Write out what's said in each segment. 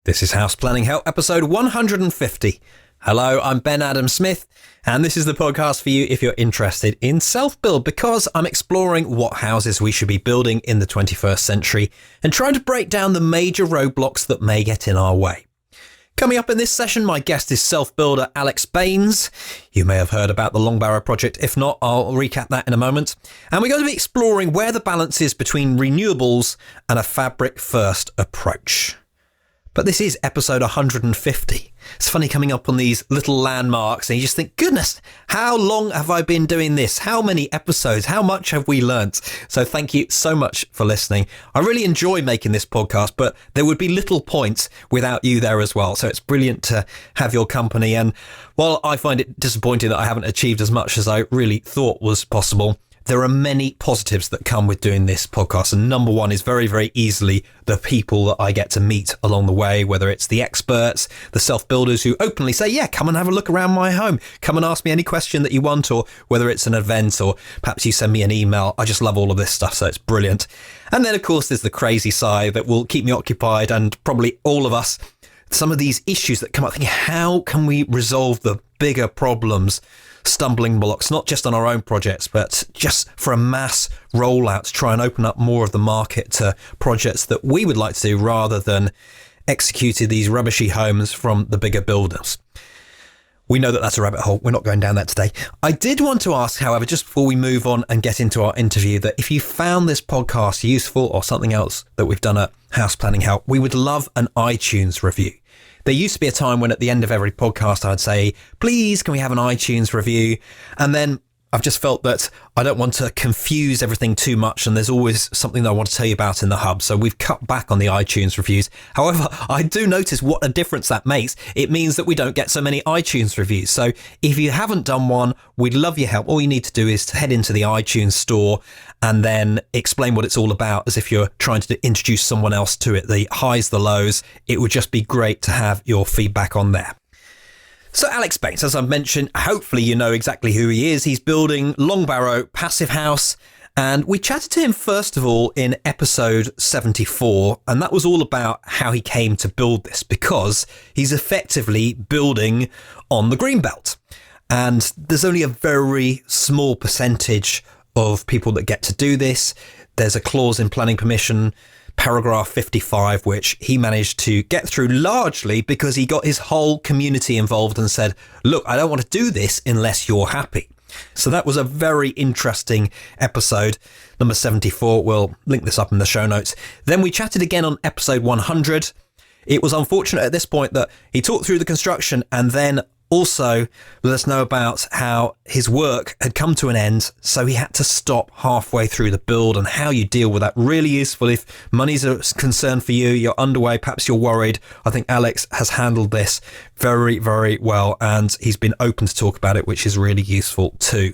This is House Planning Help, episode 150. Hello, I'm Ben Adam Smith, and this is the podcast for you if you're interested in self-build, because I'm exploring what houses we should be building in the 21st century and trying to break down the major roadblocks that may get in our way. Coming up in this session, my guest is self-builder Alex Baines. You may have heard about the Long Barrow project. If not, I'll recap that in a moment. And we're going to be exploring where the balance is between renewables and a fabric-first approach. But this is episode 150. It's funny coming up on these little landmarks and you just think, goodness, how long have I been doing this? How many episodes? How much have we learnt? So thank you so much for listening. I really enjoy making this podcast, but there would be little points without you there as well. So it's brilliant to have your company. And while I find it disappointing that I haven't achieved as much as I really thought was possible, there are many positives that come with doing this podcast. And number one is very, very easily the people that I get to meet along the way, whether it's the experts, the self-builders who openly say, yeah, come and have a look around my home. Come and ask me any question that you want, or whether it's an event or perhaps you send me an email. I just love all of this stuff. So it's brilliant. And then, of course, there's the crazy side that will keep me occupied, and probably all of us, some of these issues that come up, thinking, how can we resolve the bigger problems, stumbling blocks, not just on our own projects, but just for a mass rollout to try and open up more of the market to projects that we would like to do rather than executing these rubbishy homes from the bigger builders. We know that that's a rabbit hole. We're not going down that today. I did want to ask, however, just before we move on and get into our interview, that if you found this podcast useful or something else that we've done at House Planning Help, we would love an iTunes review. There used to be a time when at the end of every podcast, I'd say, please, can we have an iTunes review? And then I've just felt that I don't want to confuse everything too much, and there's always something that I want to tell you about in the hub. So we've cut back on the iTunes reviews. However, I do notice what a difference that makes. It means that we don't get so many iTunes reviews. So if you haven't done one, we'd love your help. All you need to do is to head into the iTunes store and then explain what it's all about, as if you're trying to introduce someone else to it, the highs, the lows. It would just be great to have your feedback on there. So Alex Baines, as I've mentioned, hopefully you know exactly who he is. He's building Long Barrow Passivhaus, and we chatted to him first of all in episode 74, and that was all about how he came to build this, because he's effectively building on the Greenbelt, and there's only a very small percentage of people that get to do this. There's a clause in planning permission, paragraph 55, which he managed to get through largely because he got his whole community involved and said, look, I don't want to do this unless you're happy. So that was a very interesting episode, number 74. We'll link this up in the show notes. Then we chatted again on episode 100. It was unfortunate at this point that he talked through the construction and then also let us know about how his work had come to an end, so he had to stop halfway through the build, and how you deal with that. Really useful if money's a concern for you, you're underway, perhaps you're worried. I think Alex has handled this very, very well, and he's been open to talk about it, which is really useful too.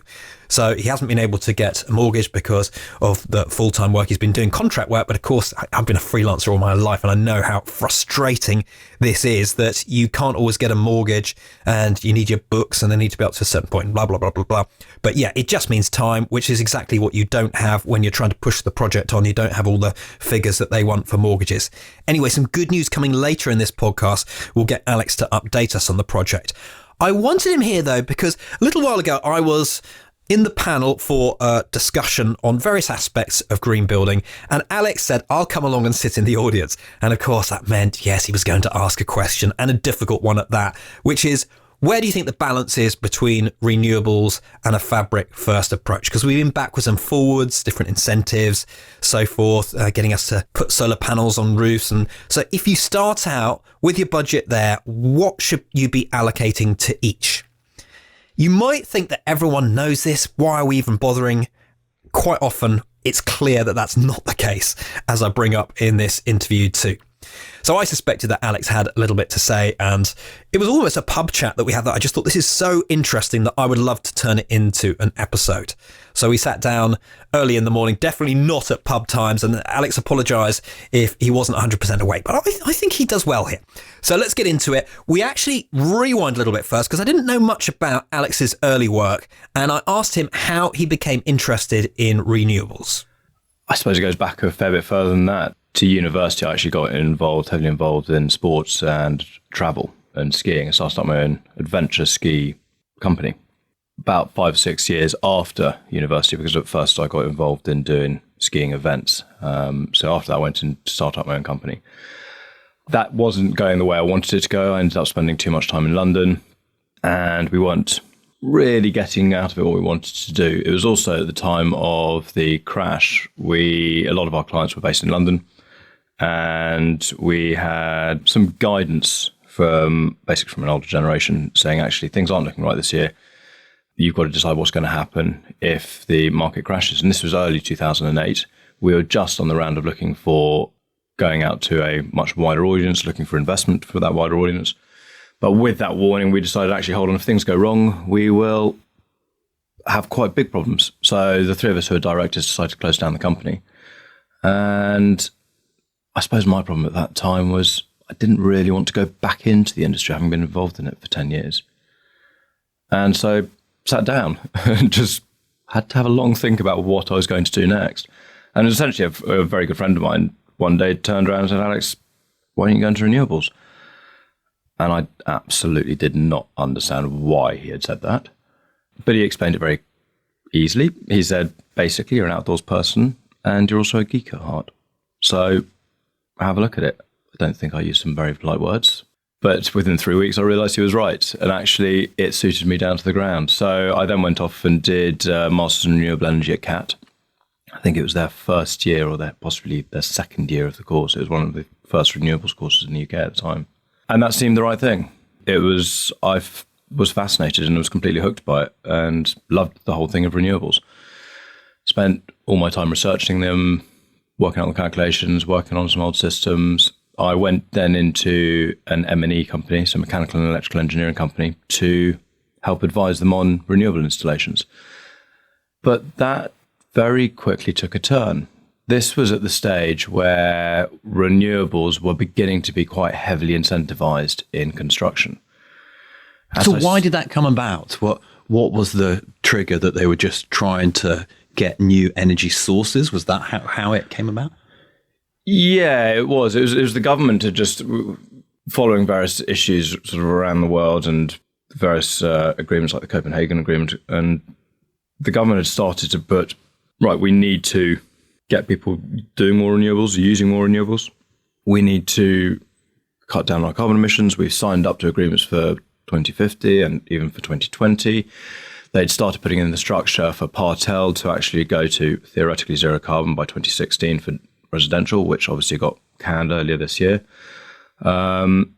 So he hasn't been able to get a mortgage because of the full-time work. He's been doing contract work, but of course I've been a freelancer all my life, and I know how frustrating this is, that you can't always get a mortgage and you need your books and they need to be up to a certain point, blah, blah, blah, blah, blah. But yeah, it just means time, which is exactly what you don't have when you're trying to push the project on. You don't have all the figures that they want for mortgages. Anyway, some good news coming later in this podcast. We'll get Alex to update us on the project. I wanted him here though, because a little while ago I was in the panel for a discussion on various aspects of green building, and Alex said, I'll come along and sit in the audience. And of course that meant, yes, he was going to ask a question, and a difficult one at that, which is, where do you think the balance is between renewables and a fabric first approach? Because we've been backwards and forwards, different incentives, so forth, getting us to put solar panels on roofs. And so if you start out with your budget there, what should you be allocating to each? You might think that everyone knows this. Why are we even bothering? Quite often, it's clear that that's not the case, as I bring up in this interview too. So I suspected that Alex had a little bit to say, and it was almost a pub chat that we had that I just thought, this is so interesting that I would love to turn it into an episode. So we sat down early in the morning, definitely not at pub times, and Alex apologised if he wasn't 100% awake, but I think he does well here. So let's get into it. We actually rewind a little bit first, because I didn't know much about Alex's early work, and I asked him how he became interested in renewables. I suppose it goes back a fair bit further than that. To university, I actually got heavily involved in sports and travel and skiing. I started up my own adventure ski company about 5 or 6 years after university, because at first I got involved in doing skiing events. So after that, I went and started up my own company. That wasn't going the way I wanted it to go. I ended up spending too much time in London, and we weren't really getting out of it what we wanted to do. It was also at the time of the crash. A lot of our clients were based in London, and we had some guidance from an older generation saying, actually, things aren't looking right this year. You've got to decide what's going to happen if the market crashes. And this was early 2008. We were just on the round of looking for going out to a much wider audience, looking for investment for that wider audience. But with that warning, we decided, actually, hold on, if things go wrong, we will have quite big problems. So the three of us who are directors decided to close down the company. And I suppose my problem at that time was I didn't really want to go back into the industry, having been involved in it for 10 years. And so sat down and just had to have a long think about what I was going to do next. And essentially a very good friend of mine one day turned around and said, Alex, why don't you go into renewables? And I absolutely did not understand why he had said that. But he explained it very easily. He said, basically, you're an outdoors person and you're also a geek at heart. So have a look at it. I don't think I used some very polite words. But within 3 weeks, I realised he was right. And actually, it suited me down to the ground. So I then went off and did Masters in Renewable Energy at CAT. I think it was their first year or possibly their second year of the course. It was one of the first renewables courses in the UK at the time. And that seemed the right thing. I was fascinated and was completely hooked by it and loved the whole thing of renewables. Spent all my time researching them, working on the calculations, working on some old systems. I went then into an M&E company, so mechanical and electrical engineering company, to help advise them on renewable installations. But that very quickly took a turn. This was at the stage where renewables were beginning to be quite heavily incentivized in construction. So why did that come about? What was the trigger that they were just trying to get new energy sources? Was that how it came about? Yeah, it was. It was the government had just, following various issues sort of around the world and various agreements like the Copenhagen Agreement, and the government had started to put, right, we need to get people doing more renewables, using more renewables. We need to cut down our carbon emissions. We've signed up to agreements for 2050 and even for 2020. They'd started putting in the structure for Part L to actually go to theoretically zero carbon by 2016 for residential, which obviously got canned earlier this year. And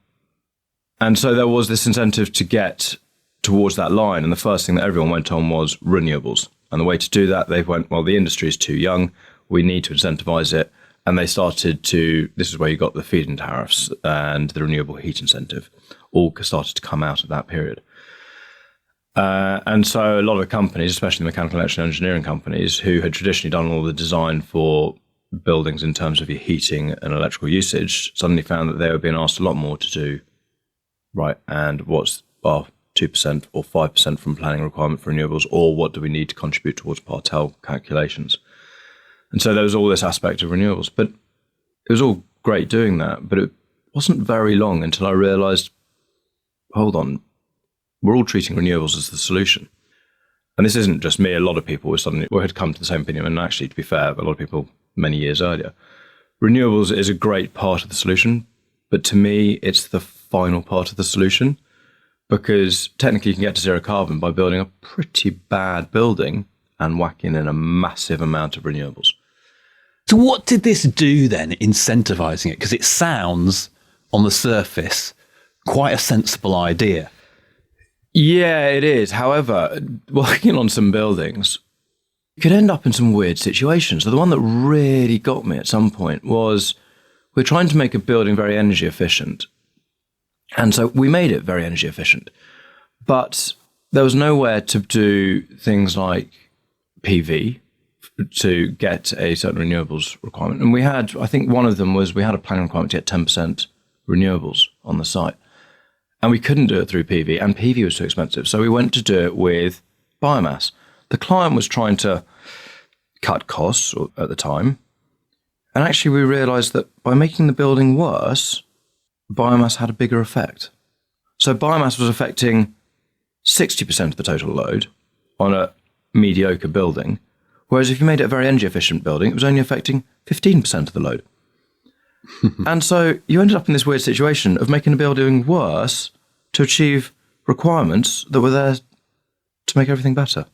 so there was this incentive to get towards that line. And the first thing that everyone went on was renewables. And the way to do that, they went, well, the industry is too young. We need to incentivize it. And they started to, this is where you got the feed-in tariffs and the renewable heat incentive, all started to come out at that period. And so a lot of companies, especially mechanical and electrical engineering companies, who had traditionally done all the design for buildings in terms of your heating and electrical usage, suddenly found that they were being asked a lot more to do, right? And what's our 2% or 5% from planning requirement for renewables, or what do we need to contribute towards Part L calculations? And so there was all this aspect of renewables, but it was all great doing that, but it wasn't very long until I realized, hold on, we're all treating renewables as the solution. And this isn't just me. A lot of people had come to the same opinion. And actually, to be fair, a lot of people many years earlier. Renewables is a great part of the solution, but to me, it's the final part of the solution, because technically you can get to zero carbon by building a pretty bad building and whacking in a massive amount of renewables. So what did this do then, incentivizing it? Because it sounds, on the surface, quite a sensible idea. Yeah, it is. However, working on some buildings, you could end up in some weird situations. So the one that really got me at some point was we're trying to make a building very energy efficient. And so we made it very energy efficient. But there was nowhere to do things like PV to get a certain renewables requirement. And we had, I think one of them was we had a planning requirement to get 10% renewables on the site. And we couldn't do it through PV, and PV was too expensive. So we went to do it with biomass. The client was trying to cut costs at the time, And actually, we realised that by making the building worse, biomass had a bigger effect. So biomass was affecting 60% of the total load on a mediocre building, whereas if you made it a very energy efficient building, it was only affecting 15% of the load. And so you ended up in this weird situation of making the building worse to achieve requirements that were there to make everything better.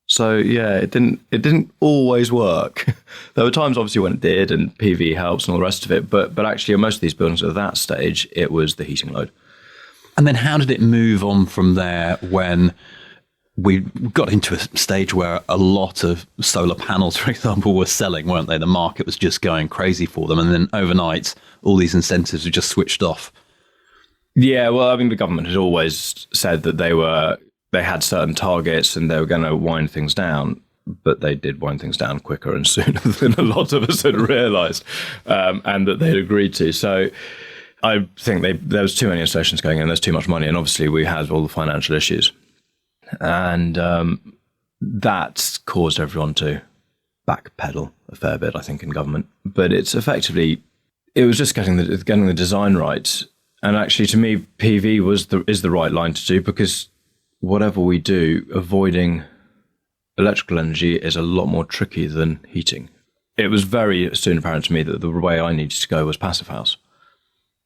So yeah, it didn't always work. There were times obviously when it did, and PV helps and all the rest of it, but actually on most of these buildings at that stage, it was the heating load. And then how did it move on from there when we got into a stage where a lot of solar panels, for example, were selling, weren't they? The market was just going crazy for them. And then overnight, all these incentives were just switched off. Yeah, well, I mean, the government had always said that they had certain targets and they were going to wind things down, but they did wind things down quicker and sooner than a lot of us had realised, and that they'd agreed to. So I think there was too many installations going in, there's too much money, and obviously we had all the financial issues. And that caused everyone to backpedal a fair bit, I think, in government. But it's effectively, it was just getting the design right. And actually, to me, PV is the right line to do, because whatever we do, avoiding electrical energy is a lot more tricky than heating. It was very soon apparent to me that the way I needed to go was Passivhaus,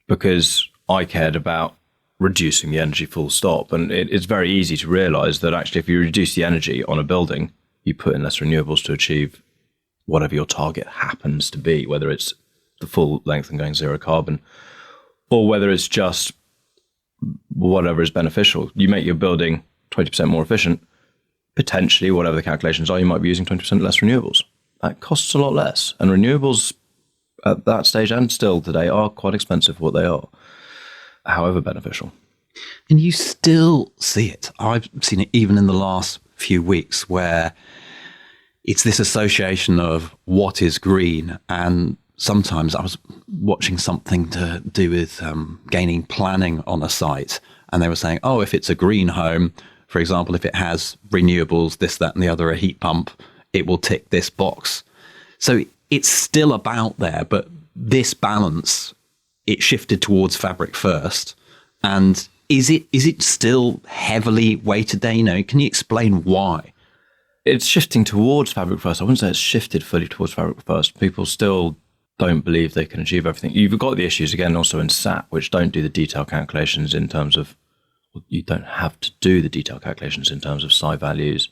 because I cared about reducing the energy full stop. And it's very easy to realise that actually if you reduce the energy on a building, you put in less renewables to achieve whatever your target happens to be, whether it's the full length and going zero carbon, or whether it's just whatever is beneficial. You make your building 20% more efficient, potentially, whatever the calculations are, you might be using 20% less renewables. That costs a lot less. And renewables at that stage and still today are quite expensive for what they are, however beneficial. And you still see it. I've seen it even in the last few weeks, where it's this association of what is green. And sometimes I was watching something to do with gaining planning on a site, and they were saying, oh, if it's a green home, for example, if it has renewables, this, that, and the other, a heat pump, it will tick this box. So it's still about there, but this balance, it shifted towards fabric first. And is it still heavily weighted there? You know, can you explain why? It's shifting towards fabric first. I wouldn't say it's shifted fully towards fabric first. People still don't believe they can achieve everything. You've got the issues, again, also in SAP, which don't do the detailed calculations in terms of, you don't have to do the detailed calculations in terms of psi values,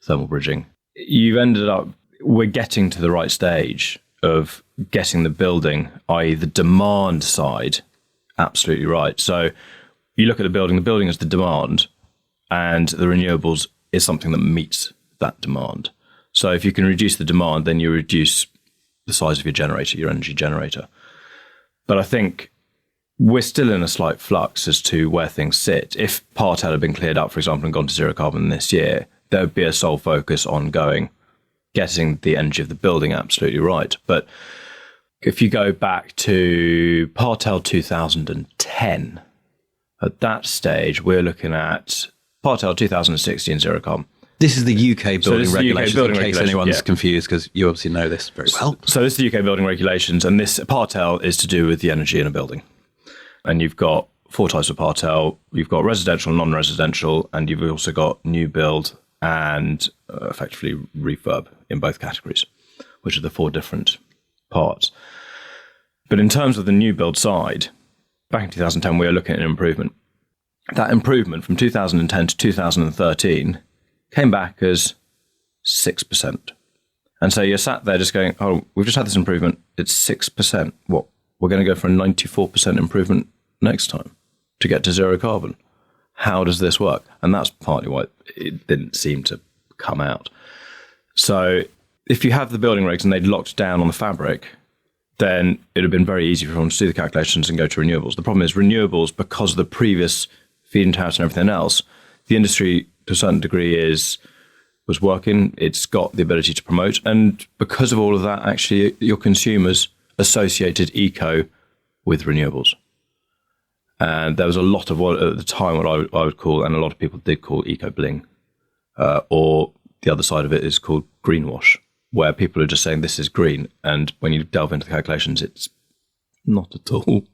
thermal bridging. You've ended up, we're getting to the right stage of getting the building, i.e. the demand side, absolutely right. So you look at the building is the demand, and the renewables is something that meets that demand. So if you can reduce the demand, then you reduce the size of your generator, your energy generator. But I think we're still in a slight flux as to where things sit. If Part L had been cleared up, for example, and gone to zero carbon this year, there would be a sole focus on getting the energy of the building absolutely right. But if you go back to Part L 2010, at that stage, we're looking at Part L 2016 zero carbon. This is the UK building regulations, in case anyone's confused, because you obviously know this very well. So this is the UK building regulations, and this Part L is to do with the energy in a building. And you've got 4 types of Part L. You've got residential, non-residential, and you've also got new build and effectively refurb in both categories, which are the 4 different parts. But in terms of the new build side, back in 2010, we were looking at an improvement. That improvement from 2010 to 2013 came back as 6%. And so you're sat there just going, oh, we've just had this improvement. It's 6%. What? We're going to go for a 94% improvement next time to get to zero carbon. How does this work? And that's partly why it didn't seem to come out. So if you have the building regs and they'd locked down on the fabric, then it would have been very easy for everyone to do the calculations and go to renewables. The problem is renewables, because of the previous feed-in tariffs and everything else, the industry to a certain degree was working. It's got the ability to promote. And because of all of that, actually, your consumers associated eco with renewables. And there was a lot of what at the time what I would call, and a lot of people did call, eco bling, or the other side of it is called greenwash. where people are just saying this is green, and when you delve into the calculations, it's not at all,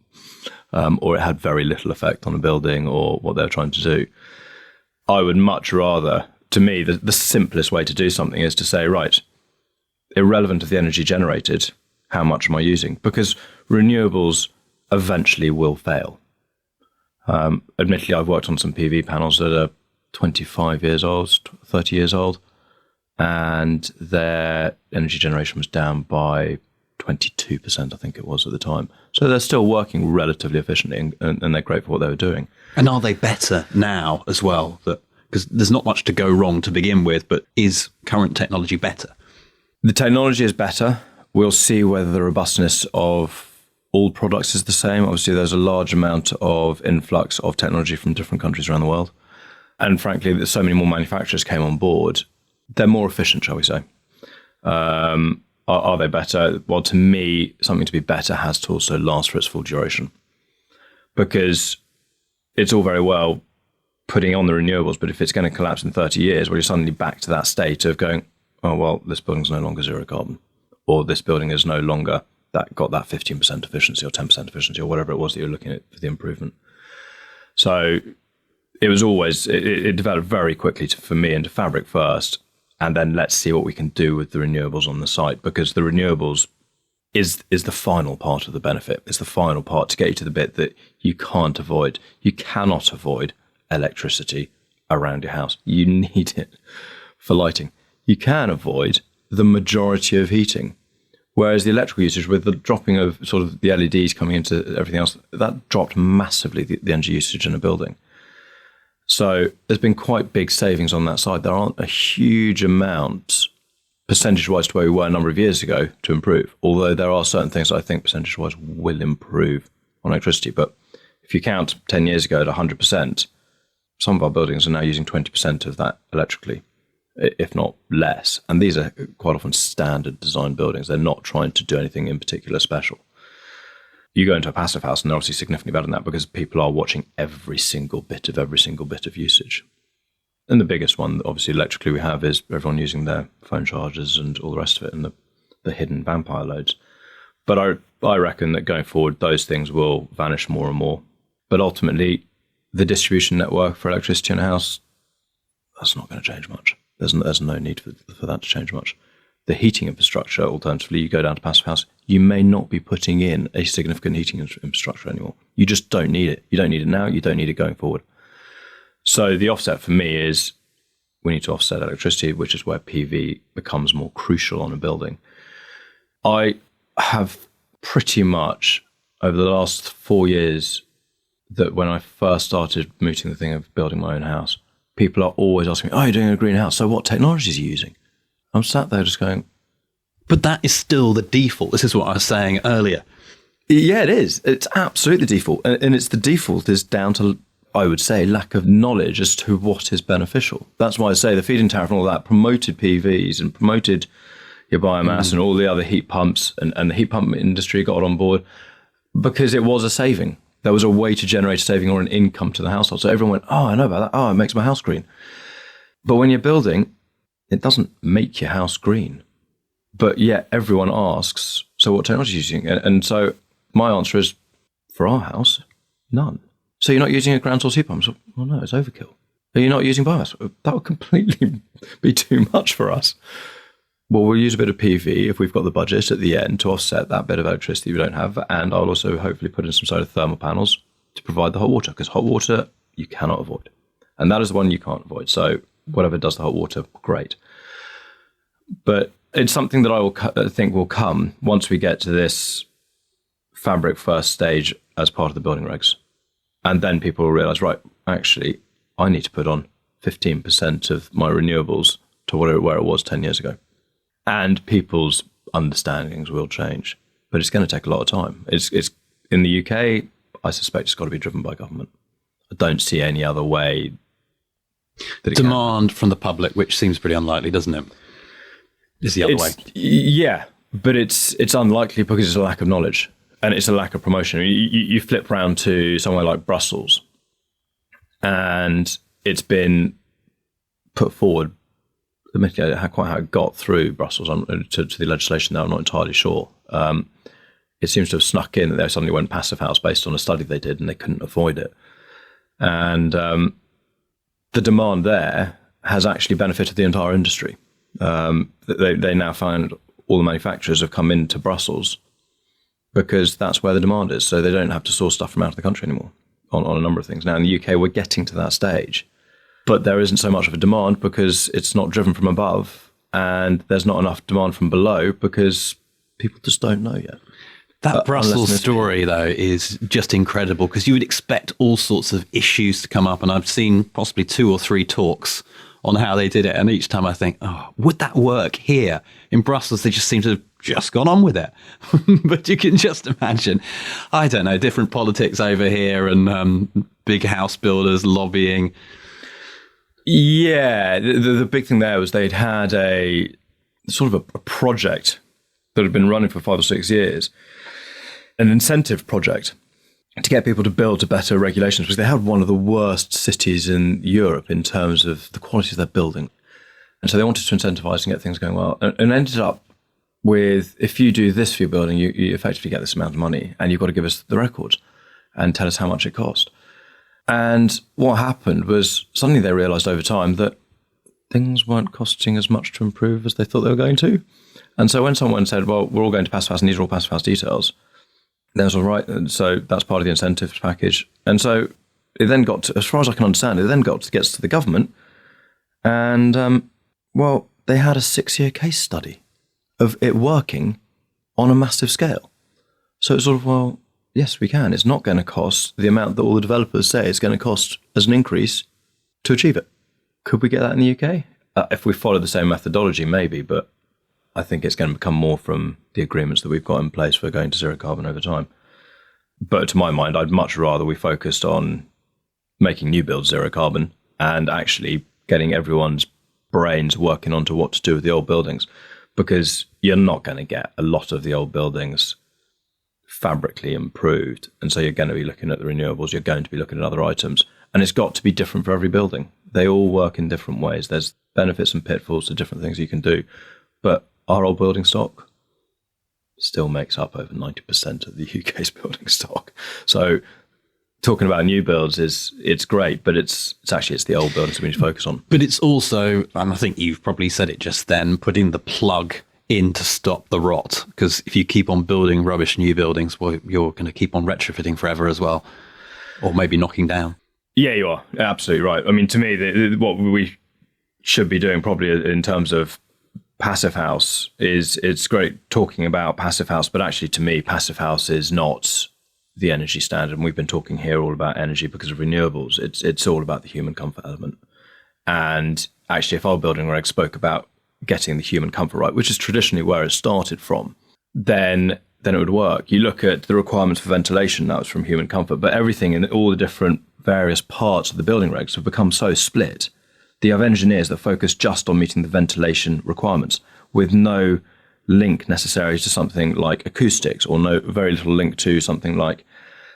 or it had very little effect on the building or what they're trying to do. I would much rather, to me, the simplest way to do something is to say, right, irrelevant of the energy generated, how much am I using? Because renewables eventually will fail. Admittedly, I've worked on some PV panels that are 25 years old, 30 years old, and their energy generation was down by 22%, I think it was at the time. So they're still working relatively efficiently, and they're great for what they were doing. And are they better now as well? Because there's not much to go wrong to begin with, but is current technology better? The technology is better. We'll see whether the robustness of all products is the same. Obviously, there's a large amount of influx of technology from different countries around the world. And frankly, there's so many more manufacturers came on board. They're more efficient, shall we say. Are they better? Well, to me, something to be better has to also last for its full duration. Because it's all very well putting on the renewables, but if it's going to collapse in 30 years, well, you're suddenly back to that state of going, oh, well, this building's no longer zero carbon, or this building is no longer got that 15% efficiency or 10% efficiency or whatever it was that you're looking at for the improvement. So it was always, it developed very quickly for me into fabric first, and then let's see what we can do with the renewables on the site, because the renewables is the final part of the benefit. It's the final part to get you to the bit that you can't avoid. You cannot avoid electricity around your house. You need it for lighting. You can avoid the majority of heating. Whereas the electrical usage, with the dropping of sort of the LEDs coming into everything else, that dropped massively the energy usage in a building. So there's been quite big savings on that side. There aren't a huge amount, percentage-wise, to where we were a number of years ago to improve, although there are certain things that I think percentage-wise will improve on electricity. But if you count 10 years ago at 100%, some of our buildings are now using 20% of that electrically, if not less. And these are quite often standard design buildings. They're not trying to do anything in particular special. You go into a passive house and they're obviously significantly better than that, because people are watching every single bit of usage. And the biggest one, obviously, electrically we have is everyone using their phone chargers and all the rest of it, and the hidden vampire loads. But I reckon that going forward, those things will vanish more and more. But ultimately, the distribution network for electricity in a house, that's not going to change much. There's no need for that to change much. The heating infrastructure, alternatively, you go down to Passivhaus, you may not be putting in a significant heating infrastructure anymore. You just don't need it. You don't need it now. You don't need it going forward. So the offset for me is we need to offset electricity, which is where PV becomes more crucial on a building. I have pretty much, over the last 4 years, that when I first started mooting the thing of building my own house, people are always asking me, oh, you're doing a greenhouse, so what technologies are you using? I'm sat there just going... But that is still the default. This is what I was saying earlier. Yeah, it is. It's absolutely the default. And it's the default is down to, I would say, lack of knowledge as to what is beneficial. That's why I say the feed-in tariff and all that promoted PVs and promoted your biomass and all the other heat pumps, and the heat pump industry got on board because it was a saving. There was a way to generate a saving or an income to the household. So everyone went, oh, I know about that. Oh, it makes my house green. But when you're building, it doesn't make your house green. But yet everyone asks, so what technology are you using? And so my answer is, for our house, none. So you're not using a ground source heat pump? So, well, no, it's overkill. Are you not using biomass? That would completely be too much for us. Well, we'll use a bit of PV if we've got the budget at the end to offset that bit of electricity we don't have. And I'll also hopefully put in some solar thermal panels to provide the hot water, because hot water you cannot avoid. And that is the one you can't avoid. So whatever does the hot water, great. But it's something that I think will come once we get to this fabric first stage as part of the building regs. And then people will realize, right, actually, I need to put on 15% of my renewables to where it was 10 years ago. And people's understandings will change. But it's going to take a lot of time. It's in the UK, I suspect it's got to be driven by government. I don't see any other way. Demand from the public, which seems pretty unlikely, doesn't it? Is the other way. Yeah, but it's unlikely because it's a lack of knowledge and it's a lack of promotion. You flip around to somewhere like Brussels and it's been put forward admittedly, quite how it got through Brussels to the legislation there, I'm not entirely sure. It seems to have snuck in that they suddenly went Passivhaus based on a study they did, and they couldn't avoid it. And the demand there has actually benefited the entire industry. They now find all the manufacturers have come into Brussels because that's where the demand is. So they don't have to source stuff from out of the country anymore on a number of things. Now in the UK, we're getting to that stage, but there isn't so much of a demand because it's not driven from above, and there's not enough demand from below because people just don't know yet. That Brussels story, though, is just incredible because you would expect all sorts of issues to come up. And I've seen possibly 2 or 3 talks on how they did it. And each time I think, oh, would that work here? In Brussels, they just seem to have just gone on with it. But you can just imagine, I don't know, different politics over here and big house builders lobbying. Yeah, the big thing there was they'd had a sort of a project that had been running for 5 or 6 years, an incentive project to get people to build to better regulations, because they had one of the worst cities in Europe in terms of the quality of their building. And so they wanted to incentivize and get things going well, and ended up with, if you do this for your building, you effectively get this amount of money, and you've got to give us the records and tell us how much it cost. And what happened was suddenly they realized over time that things weren't costing as much to improve as they thought they were going to. And so when someone said, well, we're all going to Passivhaus and these are all Passivhaus details, that was all right. And so that's part of the incentives package. And so it then got to, as far as I can understand, it then gets to the government. And, well, they had a 6-year case study of it working on a massive scale. So it's sort of, well, yes, we can. It's not going to cost the amount that all the developers say it's going to cost as an increase to achieve it. Could we get that in the UK? If we follow the same methodology, maybe, but I think it's going to become more from the agreements that we've got in place for going to zero carbon over time. But to my mind, I'd much rather we focused on making new builds zero carbon and actually getting everyone's brains working onto what to do with the old buildings, because you're not going to get a lot of the old buildings fabrically improved. And so you're going to be looking at the renewables, you're going to be looking at other items, and it's got to be different for every building. They all work in different ways. There's benefits and pitfalls to different things you can do. But our old building stock still makes up over 90% of the UK's building stock. So talking about new builds it's great, but it's the old buildings we need to focus on. But it's also, and I think you've probably said it just then, putting the plug in to stop the rot. Because if you keep on building rubbish new buildings, well, you're going to keep on retrofitting forever as well, or maybe knocking down. Yeah, you are absolutely right. I mean, to me, what we should be doing probably in terms of Passivhaus is, it's great talking about Passivhaus, but actually to me, Passivhaus is not the energy standard. And we've been talking here all about energy because of renewables. It's all about the human comfort element. And actually, if our building reg spoke about getting the human comfort right, which is traditionally where it started from, then it would work. You look at the requirements for ventilation, that was from human comfort, but everything in all the different various parts of the building regs have become so split. You have engineers that focus just on meeting the ventilation requirements with no link necessarily to something like acoustics, or very little link to something like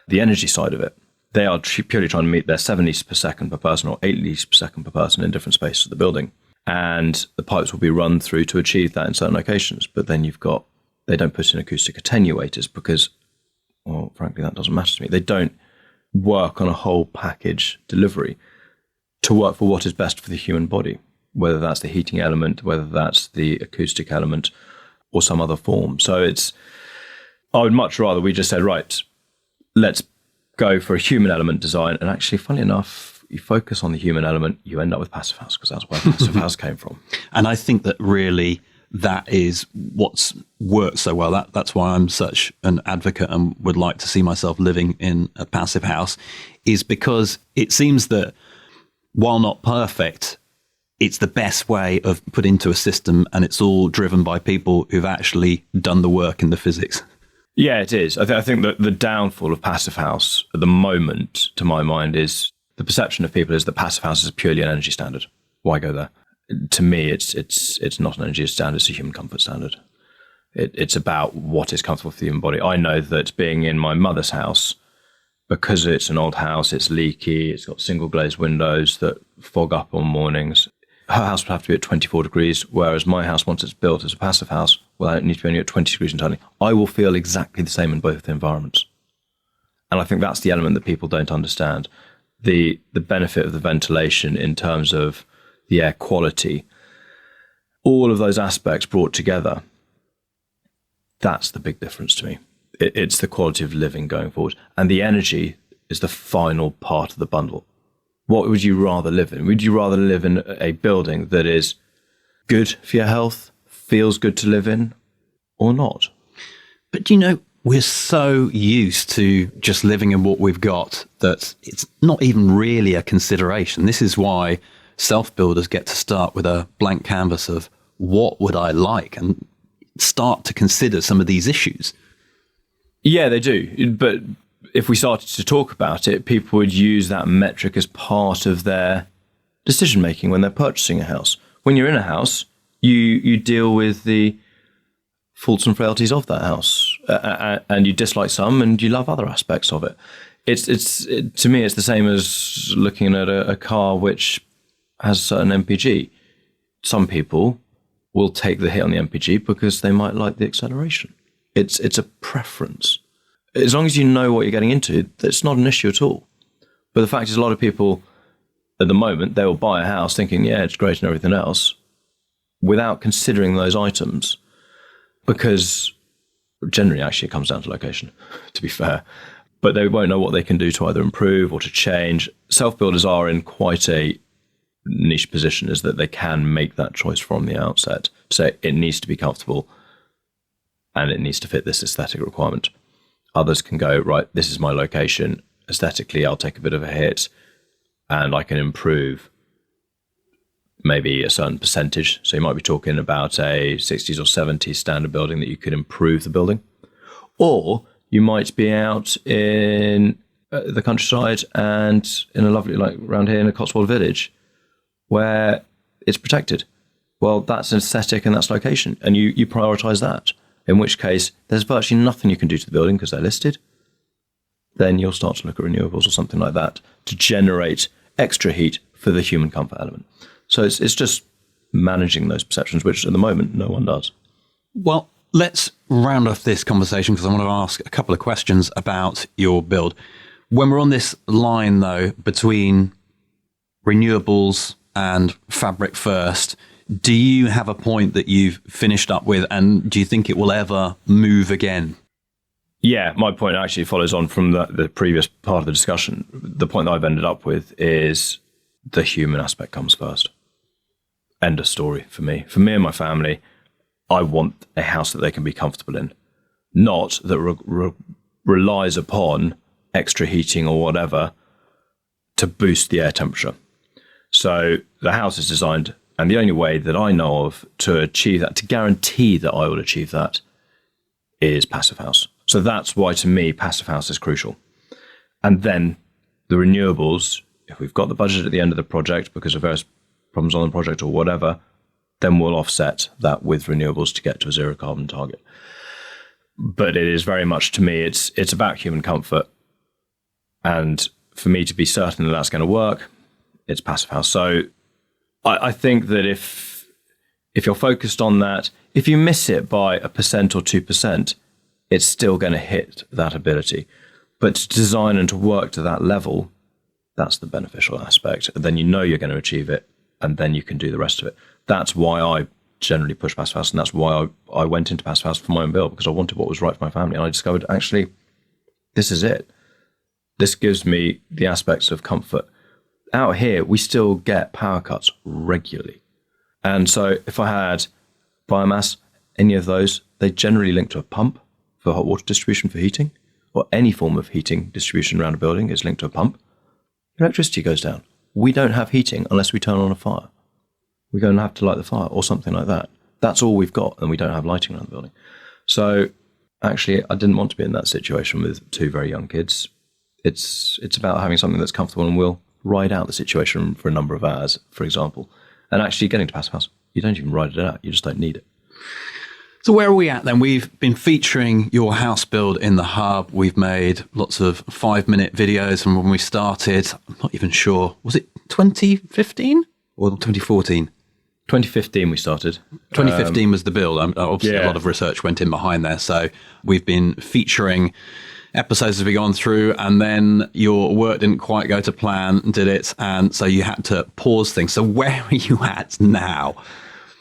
the energy side of it. They are purely trying to meet their 7 litres per second per person or 8 litres per second per person in different spaces of the building. And the pipes will be run through to achieve that in certain locations. But then they don't put in acoustic attenuators because, well, frankly, that doesn't matter to me. They don't work on a whole package delivery to work for what is best for the human body, whether that's the heating element, whether that's the acoustic element, or some other form. So I would much rather we just said, right, let's go for a human element design. And actually, funnily enough, you focus on the human element, you end up with Passivhaus, because that's where Passivhaus came from. And I think that really that is what's worked so well. That's why I'm such an advocate and would like to see myself living in a Passivhaus, is because it seems that while not perfect, it's the best way of put into a system, and it's all driven by people who've actually done the work in the physics. Yeah, it is. I think that the downfall of Passivhaus at the moment, to my mind, is the perception of people is that Passivhaus is purely an energy standard. Why go there? To me, it's not an energy standard, it's a human comfort standard. It's about what is comfortable for the human body. I know that being in my mother's house, because it's an old house, it's leaky, it's got single glazed windows that fog up on mornings. her house would have to be at 24 degrees, whereas my house, once it's built as a passive house, well, it needs to be only at 20 degrees entirely. I will feel exactly the same in both environments. And I think that's the element that people don't understand. The benefit of the ventilation in terms of the air quality, all of those aspects brought together, that's the big difference to me. It's the quality of living going forward. And the energy is the final part of the bundle. What would you rather live in? Would you rather live in a building that is good for your health, feels good to live in, or not? But we're so used to just living in what we've got that it's not even really a consideration. This is why self-builders get to start with a blank canvas of what would I like and start to consider some of these issues. Yeah, they do. But if we started to talk about it, people would use that metric as part of their decision making when they're purchasing a house. When you're in a house, you deal with the faults and frailties of that house, and you dislike some and you love other aspects of it. To me, it's the same as looking at a car which has a certain MPG. Some people will take the hit on the MPG because they might like the acceleration. It's a preference. As long as you know what you're getting into, that's not an issue at all. But the fact is, a lot of people at the moment, they will buy a house thinking, yeah, it's great and everything else, without considering those items, because generally actually it comes down to location, to be fair. But they won't know what they can do to either improve or to change. Self-builders are in quite a niche position, is that they can make that choice from the outset. Say it needs to be comfortable and it needs to fit this aesthetic requirement. Others can go, right, this is my location. Aesthetically, I'll take a bit of a hit and I can improve maybe a certain percentage. So you might be talking about a 60s or 70s standard building that you could improve the building. Or you might be out in the countryside and in a lovely, like around here in a Cotswold village, where it's protected. Well, that's an aesthetic and that's location. And you prioritize that. In which case, there's virtually nothing you can do to the building because they're listed. Then you'll start to look at renewables or something like that to generate extra heat for the human comfort element. So it's just managing those perceptions, which at the moment no one does. Well, let's round off this conversation because I want to ask a couple of questions about your build. When we're on this line, though, between renewables and fabric first, do you have a point that you've finished up with, and do you think it will ever move again? Yeah, my point actually follows on from the previous part of the discussion. The point that I've ended up with is the human aspect comes first. End of story for me. For me and my family, I want a house that they can be comfortable in, not that relies upon extra heating or whatever to boost the air temperature. So the house is designed, and the only way that I know of to achieve that, to guarantee that I will achieve that, is Passivhaus. So that's why, to me, Passivhaus is crucial. And then the renewables, if we've got the budget at the end of the project because of various problems on the project or whatever, then we'll offset that with renewables to get to a zero carbon target. But it is very much, to me, it's about human comfort. And for me to be certain that that's going to work, it's Passivhaus. So I think that if you're focused on that, if you miss it by 1% or 2%, it's still going to hit that ability. But to design and to work to that level, that's the beneficial aspect. Then you know you're going to achieve it, and then you can do the rest of it. That's why I generally push Passivhaus, and that's why I went into Passivhaus for my own build, because I wanted what was right for my family. And I discovered, actually, this is it. This gives me the aspects of comfort. Out here, we still get power cuts regularly. And so if I had biomass, any of those, they generally link to a pump for hot water distribution for heating, or any form of heating distribution around a building is linked to a pump. Electricity goes down. We don't have heating unless we turn on a fire. We're going to have to light the fire or something like that. That's all we've got, and we don't have lighting around the building. So actually, I didn't want to be in that situation with two very young kids. It's about having something that's comfortable and will ride out the situation for a number of hours, for example. And actually getting to Passivhaus, you don't even ride it out. You just don't need it. So where are we at then? We've been featuring your house build in the hub. We've made lots of 5-minute videos from when we started. I'm not even sure. Was it 2015 or 2014? 2015 we started. 2015 was the build. Obviously, yeah. a lot of research went in behind there. So we've been featuring episodes as we've gone through, and then your work didn't quite go to plan, did it? And so you had to pause things. So where are you at now?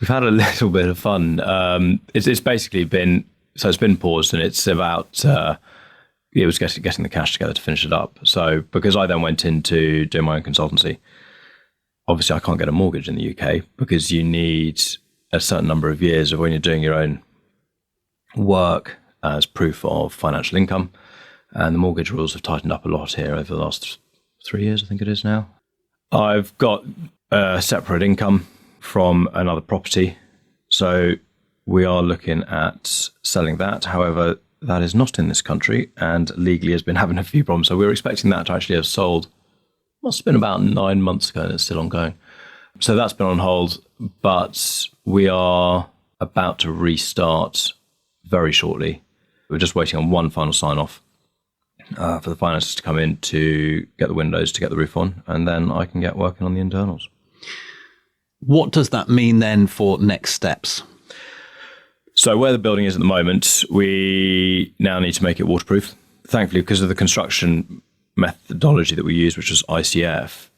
We've had a little bit of fun. It's basically been, so it's been paused, and it's about, it was getting the cash together to finish it up. So because I then went into doing my own consultancy, obviously I can't get a mortgage in the UK because you need a certain number of years of when you're doing your own work as proof of financial income. And the mortgage rules have tightened up a lot here over the last 3 years, I think it is now. I've got a separate income from another property. So we are looking at selling that. However, that is not in this country and legally has been having a few problems. So we were expecting that to actually have sold, must have been about 9 months ago, and it's still ongoing. So that's been on hold, but we are about to restart very shortly. We're just waiting on one final sign-off for the finances to come in to get the windows, to get the roof on, and then I can get working on the internals. What does that mean then for next steps? So where the building is at the moment, we now need to make it waterproof. Thankfully, because of the construction methodology that we used, which was ICF,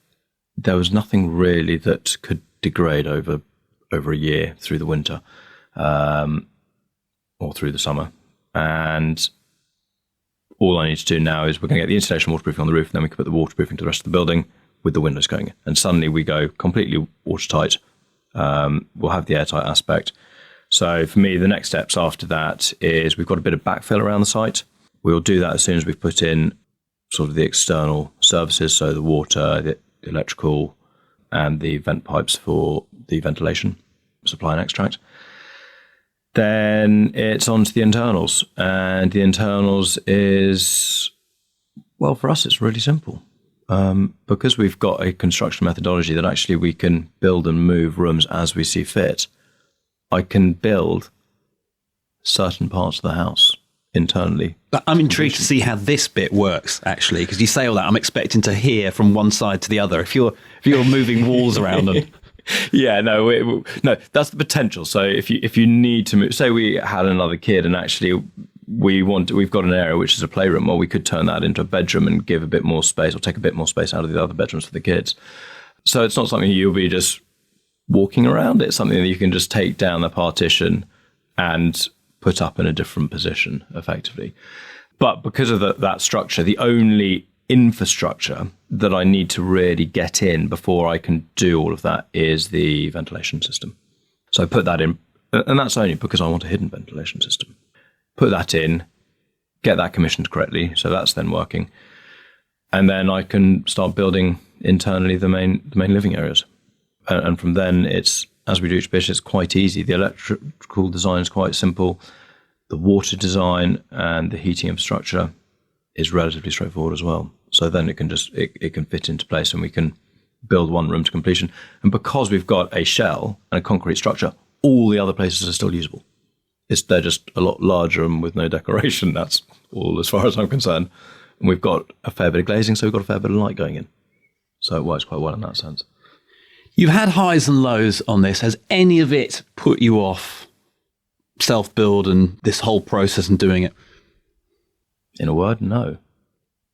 there was nothing really that could degrade over a year through the winter or through the summer. And all I need to do now is we're going to get the insulation waterproofing on the roof, and then we can put the waterproofing to the rest of the building with the windows going in. And suddenly we go completely watertight. We'll have the airtight aspect. So for me, the next steps after that is we've got a bit of backfill around the site. We'll do that as soon as we've put in sort of the external services, so the water, the electrical, and the vent pipes for the ventilation, supply and extract. Then it's on to the internals. And the internals is, well, for us, it's really simple. Because we've got a construction methodology that actually we can build and move rooms as we see fit, I can build certain parts of the house internally. I'm intrigued to see how this bit works, actually, because you say all that. I'm expecting to hear from one side to the other. If you're moving walls around and... Yeah, no, that's the potential. So if you need to move, say we had another kid and actually we've got an area which is a playroom, well, we could turn that into a bedroom and give a bit more space or take a bit more space out of the other bedrooms for the kids. So it's not something you'll be just walking around. It's something that you can just take down the partition and put up in a different position effectively. But because of that structure, the only infrastructure that I need to really get in before I can do all of that is the ventilation system. So I put that in, and that's only because I want a hidden ventilation system. Put that in, get that commissioned correctly, so that's then working. And then I can start building internally the main living areas. And from then, it's, as we do each bit, it's quite easy. The electrical design is quite simple. The water design and the heating infrastructure is relatively straightforward as well. So then it can it can fit into place and we can build one room to completion. And because we've got a shell and a concrete structure, all the other places are still usable. They're just a lot larger and with no decoration. That's all as far as I'm concerned. And we've got a fair bit of glazing, so we've got a fair bit of light going in. So it works quite well in that sense. You've had highs and lows on this. Has any of it put you off self-build and this whole process and doing it? In a word, no.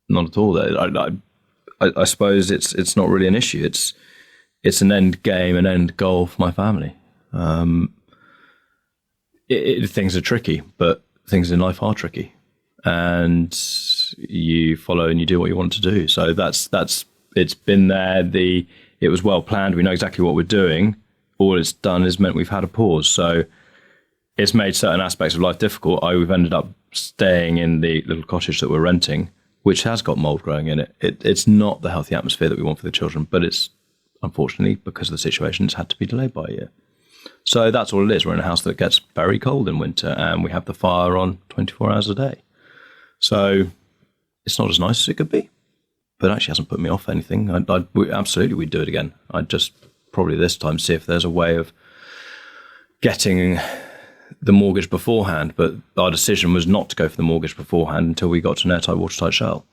Not at all. I suppose it's not really an issue. It's an end game, an end goal for my family. Things are tricky, but things in life are tricky, and you follow and you do what you want to do. So that's it's been there. It was well planned. We know exactly what we're doing. All it's done is meant we've had a pause. So it's made certain aspects of life difficult. We've ended up staying in the little cottage that we're renting, which has got mold growing in it. It's not the healthy atmosphere that we want for the children, but it's unfortunately, because of the situation, it's had to be delayed by a year. So that's all it is. We're in a house that gets very cold in winter and we have the fire on 24 hours a day. So it's not as nice as it could be, but it actually hasn't put me off anything. Absolutely, we'd do it again. I'd just probably this time see if there's a way of getting the mortgage beforehand, but our decision was not to go for the mortgage beforehand until we got to an airtight, watertight shell,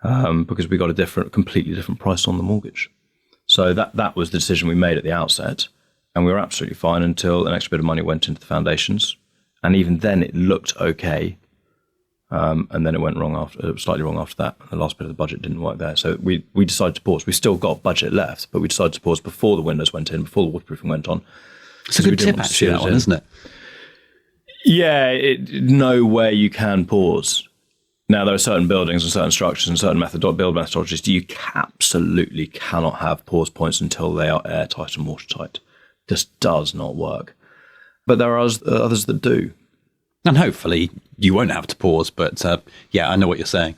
because we got a completely different price on the mortgage. So that was the decision we made at the outset. And we were absolutely fine until an extra bit of money went into the foundations. And even then it looked okay. And then it went wrong slightly wrong after that. The last bit of the budget didn't work there. So we decided to pause. We still got budget left, but we decided to pause before the windows went in, before the waterproofing went on. It's a good tip, actually, that one, isn't it? Yeah, know where you can pause. Now, there are certain buildings and certain structures and certain build methodologies you absolutely cannot have pause points until they are airtight and watertight. This does not work. But there are others that do. And hopefully you won't have to pause, but I know what you're saying.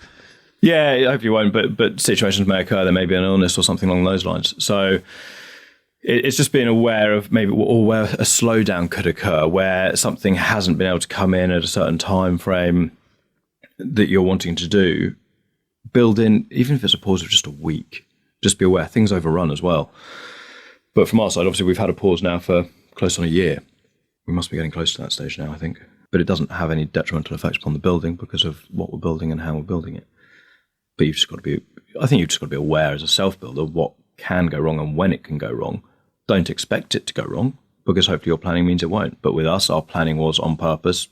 Yeah, hopefully you won't, but situations may occur. There may be an illness or something along those lines. So it's just being aware of maybe, or where a slowdown could occur, where something hasn't been able to come in at a certain time frame that you're wanting to do. Build in, even if it's a pause of just a week, just be aware things overrun as well. But from our side, obviously, we've had a pause now for close on a year. We must be getting close to that stage now, I think. But it doesn't have any detrimental effects upon the building because of what we're building and how we're building it. But you've just got to be aware as a self-builder what can go wrong and when it can go wrong. Don't expect it to go wrong, because hopefully your planning means it won't. But with us, our planning was on purpose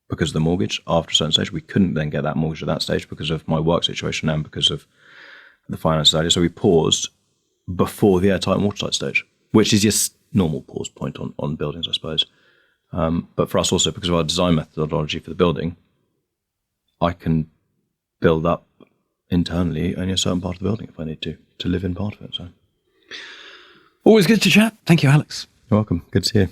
because of the mortgage. After a certain stage, we couldn't then get that mortgage at that stage because of my work situation and because of the finances earlier. So we paused before the airtight and watertight stage, which is just normal pause point on buildings, I suppose. But for us also, because of our design methodology for the building, I can build up internally only a certain part of the building if I need to live in part of it. So, always good to chat. Thank you, Alex. You're welcome. Good to see you.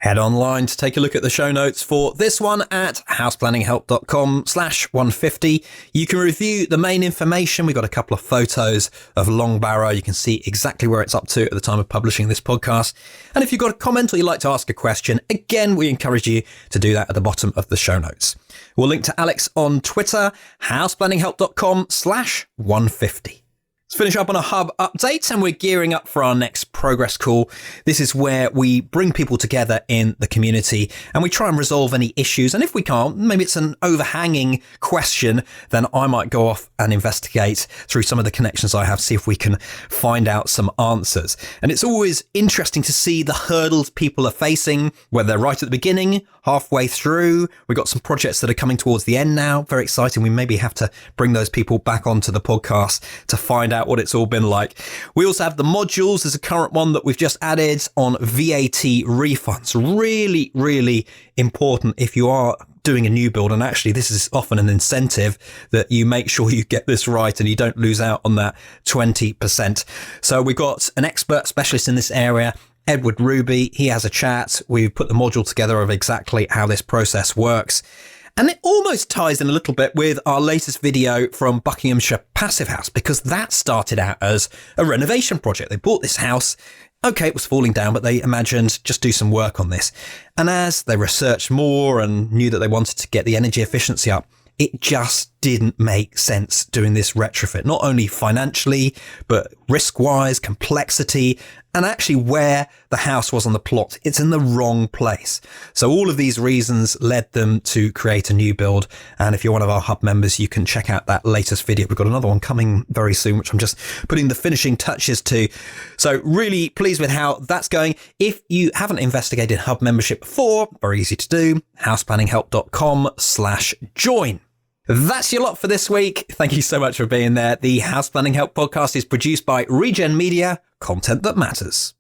Head online to take a look at the show notes for this one at houseplanninghelp.com/150. You can review the main information. We've got a couple of photos of Long Barrow. You can see exactly where it's up to at the time of publishing this podcast. And if you've got a comment or you'd like to ask a question, again, we encourage you to do that at the bottom of the show notes. We'll link to Alex on Twitter, houseplanninghelp.com/150. Let's finish up on a hub update, and we're gearing up for our next progress call. This is where we bring people together in the community and we try and resolve any issues. And if we can't, maybe it's an overhanging question, then I might go off and investigate through some of the connections I have, see if we can find out some answers. And it's always interesting to see the hurdles people are facing, whether they're right at the beginning, halfway through. We've got some projects that are coming towards the end now. Very exciting. We maybe have to bring those people back onto the podcast to find out what it's all been like. We also have the modules. There's a current one that we've just added on VAT refunds. Really, really important if you are doing a new build. And actually, this is often an incentive that you make sure you get this right and you don't lose out on that 20%. So we've got an expert specialist in this area, Edward Ruby. He has a chat. We've put the module together of exactly how this process works. And it almost ties in a little bit with our latest video from Buckinghamshire Passivhaus, because that started out as a renovation project. They bought this house. Okay, it was falling down, but they imagined just do some work on this. And as they researched more and knew that they wanted to get the energy efficiency up, it just didn't make sense doing this retrofit, not only financially, but risk-wise, complexity, and actually where the house was on the plot. It's in the wrong place. So all of these reasons led them to create a new build. And if you're one of our hub members, you can check out that latest video. We've got another one coming very soon, which I'm just putting the finishing touches to. So really pleased with how that's going. If you haven't investigated hub membership before, very easy to do, houseplanninghelp.com/join. That's your lot for this week. Thank you so much for being there. The House Planning Help podcast is produced by Regen Media, content that matters.